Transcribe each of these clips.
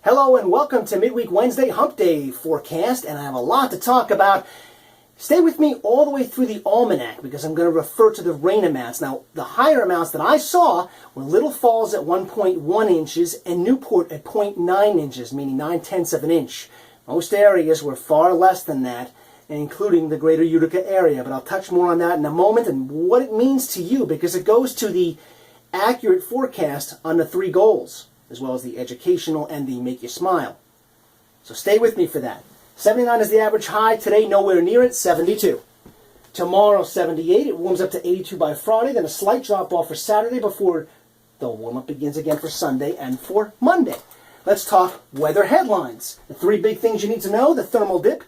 Hello and welcome to Midweek Wednesday Hump Day forecast, and I have a lot to talk about. Stay with me all the way through the almanac because I'm going to refer to the rain amounts. Now, the higher amounts that I saw were Little Falls at 1.1 inches and Newport at 0.9 inches, meaning 9/10 of an inch. Most areas were far less than that, including the greater Utica area, but I'll touch more on that in a moment and what it means to you because it goes to the accurate forecast on the three goals, as well as the educational and the make you smile. So stay with me for that. 79 is the average high. Today, nowhere near it, 72. Tomorrow, 78. It warms up to 82 by Friday, then a slight drop off for Saturday before the warm-up begins again for Sunday and for Monday. Let's talk weather headlines. The three big things you need to know. The thermal dip.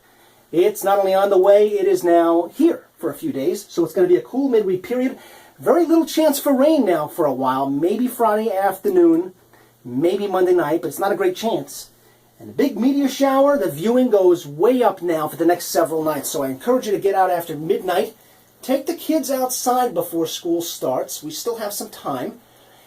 It's not only on the way, it is now here for a few days. So it's going to be a cool midweek period. Very little chance for rain now for a while. Maybe Friday afternoon. Maybe Monday night, but it's not a great chance. And the big meteor shower, the viewing goes way up now for the next several nights. So I encourage you to get out after midnight. Take the kids outside before school starts. We still have some time.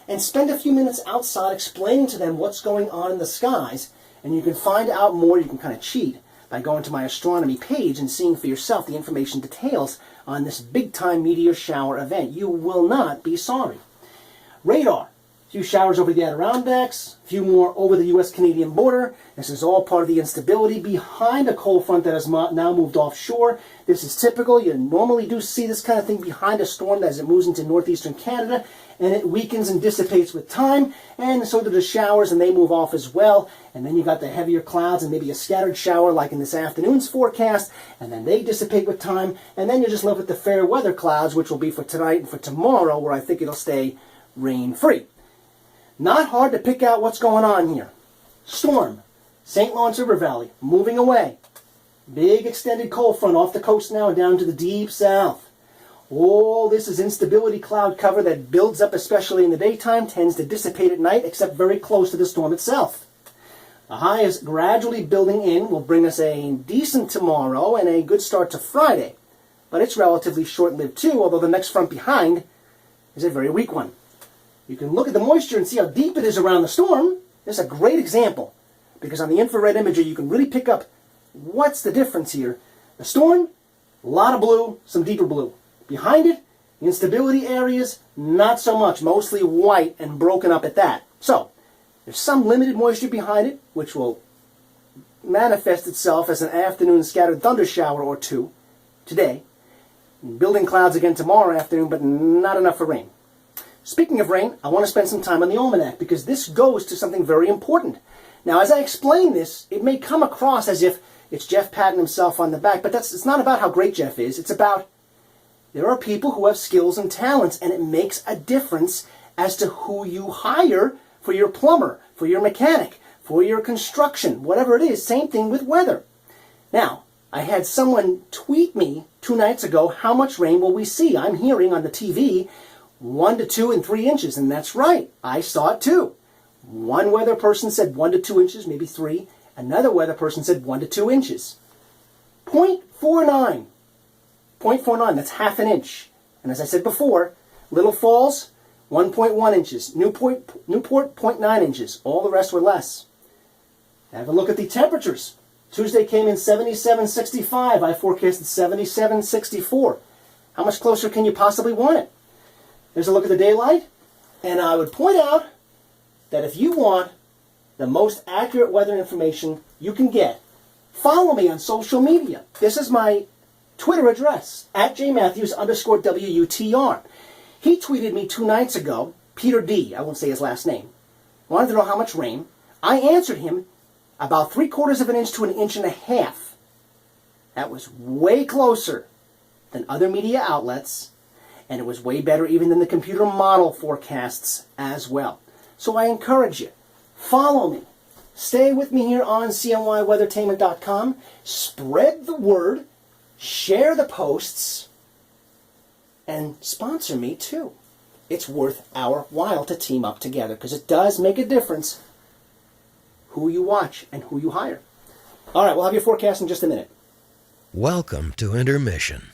And spend a few minutes outside explaining to them what's going on in the skies. And you can find out more. You can kind of cheat by going to my astronomy page and seeing for yourself the information details on this big-time meteor shower event. You will not be sorry. Radar. A few showers over the Adirondacks, a few more over the U.S.-Canadian border. This is all part of the instability behind a cold front that has now moved offshore. This is typical. You normally do see this kind of thing behind a storm as it moves into northeastern Canada, and it weakens and dissipates with time, and so do the showers, and they move off as well. And then you got the heavier clouds and maybe a scattered shower like in this afternoon's forecast, and then they dissipate with time, and then you're just left with the fair weather clouds, which will be for tonight and for tomorrow, where I think it'll stay rain-free. Not hard to pick out what's going on here. Storm, St. Lawrence River Valley, moving away. Big extended cold front off the coast now and down to the deep south. All this is instability cloud cover that builds up especially in the daytime, tends to dissipate at night, except very close to the storm itself. The high is gradually building in, will bring us a decent tomorrow and a good start to Friday. But it's relatively short-lived too, although the next front behind is a very weak one. You can look at the moisture and see how deep it is around the storm. This is a great example because on the infrared imager you can really pick up what's the difference here. The storm, a lot of blue, some deeper blue. Behind it, the instability areas, not so much, mostly white and broken up at that. So, there's some limited moisture behind it, which will manifest itself as an afternoon scattered thunder shower or two today. Building clouds again tomorrow afternoon, but not enough for rain. Speaking of rain, I want to spend some time on the almanac because this goes to something very important. Now, as I explain this, it may come across as if it's Jeff patting himself on the back, but it's not about how great Jeff is. It's about there are people who have skills and talents, and it makes a difference as to who you hire for your plumber, for your mechanic, for your construction, whatever it is. Same thing with weather. Now, I had someone tweet me 2 nights ago, how much rain will we see? I'm hearing on the TV 1 to 2 and 3 inches, and that's right. I saw it too. One weather person said 1 to 2 inches, maybe 3. Another weather person said 1 to 2 inches. 0.49. 0.49, that's half an inch. And as I said before, Little Falls, 1.1 inches. Newport, 0.9 inches. All the rest were less. Have a look at the temperatures. Tuesday came in 77.65. I forecasted 77.64. How much closer can you possibly want it? There's a look at the daylight, and I would point out that if you want the most accurate weather information you can get, follow me on social media. This is my Twitter address, @jmatthews_WUTR. He tweeted me 2 nights ago, Peter D., I won't say his last name, wanted to know how much rain. I answered him about 3/4 of an inch to 1.5 inches. That was way closer than other media outlets, and it was way better even than the computer model forecasts as well. So I encourage you, follow me. Stay with me here on CNYWeathertainment.com. Spread the word, share the posts, and sponsor me too. It's worth our while to team up together because it does make a difference who you watch and who you hire. All right, we'll have your forecast in just a minute. Welcome to Intermission.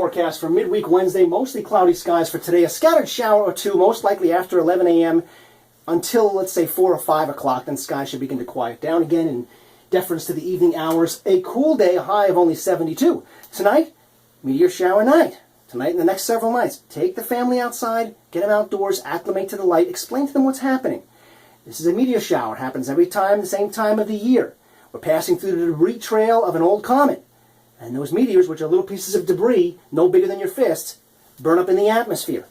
forecast for midweek Wednesday. Mostly cloudy skies for today. A scattered shower or two, most likely after 11 a.m. until, let's say, 4 or 5 o'clock. Then skies should begin to quiet down again in deference to the evening hours. A cool day, a high of only 72. Tonight, meteor shower night. Tonight and the next several nights. Take the family outside, get them outdoors, acclimate to the light, explain to them what's happening. This is a meteor shower. It happens every time, the same time of the year. We're passing through the debris trail of an old comet. And those meteors, which are little pieces of debris, no bigger than your fist, burn up in the atmosphere.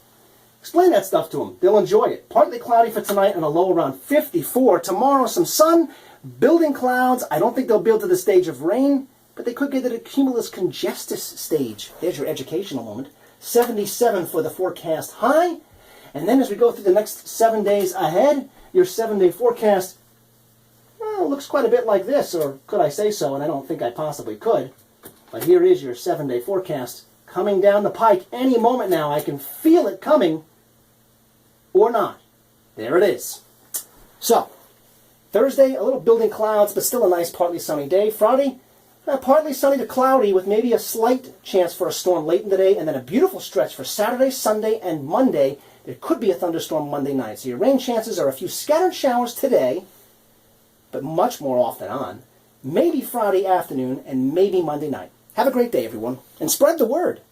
Explain that stuff to them. They'll enjoy it. Partly cloudy for tonight and a low around 54. Tomorrow, some sun, building clouds. I don't think they'll build to the stage of rain, but they could get to the cumulus congestus stage. There's your educational moment. 77 for the forecast high. And then as we go through the next 7 days ahead, your 7-day forecast looks quite a bit like this, or could I say so, and I don't think I possibly could. But here is your 7-day forecast coming down the pike any moment now. I can feel it coming, or not. There it is. So, Thursday, a little building clouds, but still a nice partly sunny day. Friday, partly sunny to cloudy with maybe a slight chance for a storm late in the day, and then a beautiful stretch for Saturday, Sunday, and Monday. There could be a thunderstorm Monday night. So your rain chances are a few scattered showers today, but much more off than on. Maybe Friday afternoon and maybe Monday night. Have a great day, everyone, and spread the word.